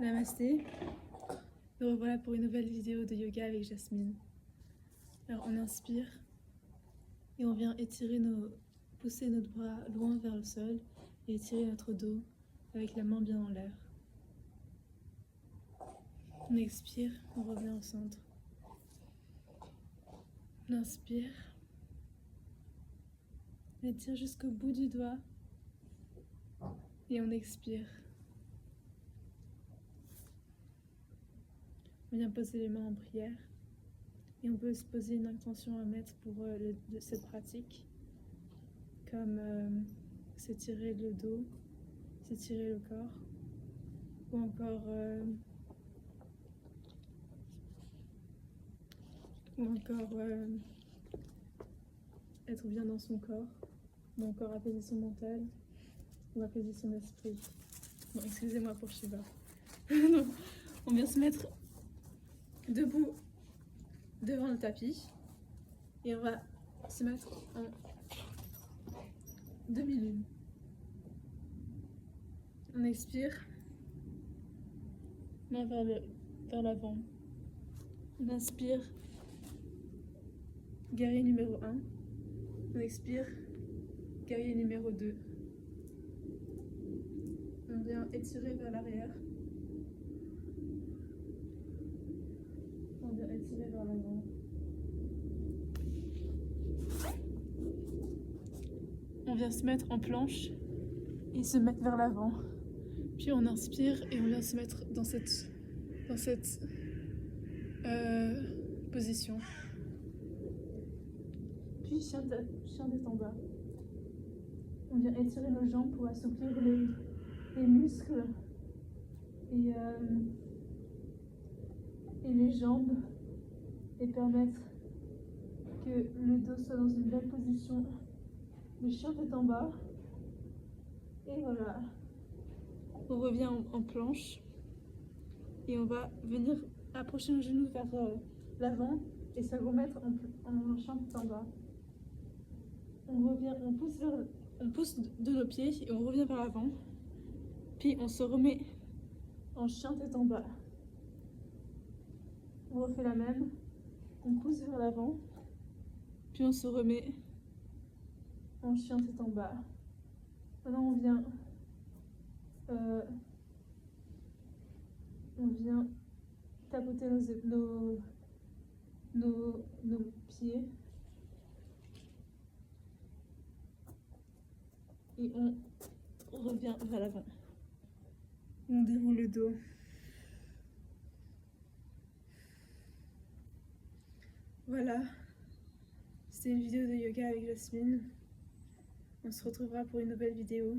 Namasté, nous revoilà pour une nouvelle vidéo de yoga avec Jasmine. Alors on inspire et on vient pousser notre bras loin vers le sol et étirer notre dos avec la main bien en l'air. On expire, on revient au centre. On inspire, on étire jusqu'au bout du doigt et on expire. On vient poser les mains en prière et on peut se poser une intention à mettre pour cette pratique, comme s'étirer le dos, s'étirer le corps, ou encore être bien dans son corps, ou encore apaiser son mental, ou apaiser son esprit. Bon, excusez-moi pour Shiva. On vient se mettre debout devant le tapis et on va se mettre en demi-lune. On expire, main vers l'avant. On inspire, guerrier numéro 1. On expire, guerrier numéro 2. On vient étirer vers l'arrière. On vient étirer vers l'avant. On vient se mettre en planche et se mettre vers l'avant. Puis on inspire et on vient se mettre dans cette position. Puis chien tête en bas. On vient étirer nos jambes pour assouplir les muscles et les jambes et permettre que le dos soit dans une belle position. Le chien tête en bas. Et voilà. On revient en planche et on va venir approcher nos genoux vers l'avant et se remettre en chien tête en bas. On pousse de nos pieds et on revient vers l'avant. Puis on se remet en chien tête en bas. On refait la même. On pousse vers l'avant. Puis on se remet en chien tête en bas. Maintenant on vient tapoter nos pieds et on revient vers l'avant. On déroule le dos. Voilà, c'était une vidéo de yoga avec Jasmine. On se retrouvera pour une nouvelle vidéo.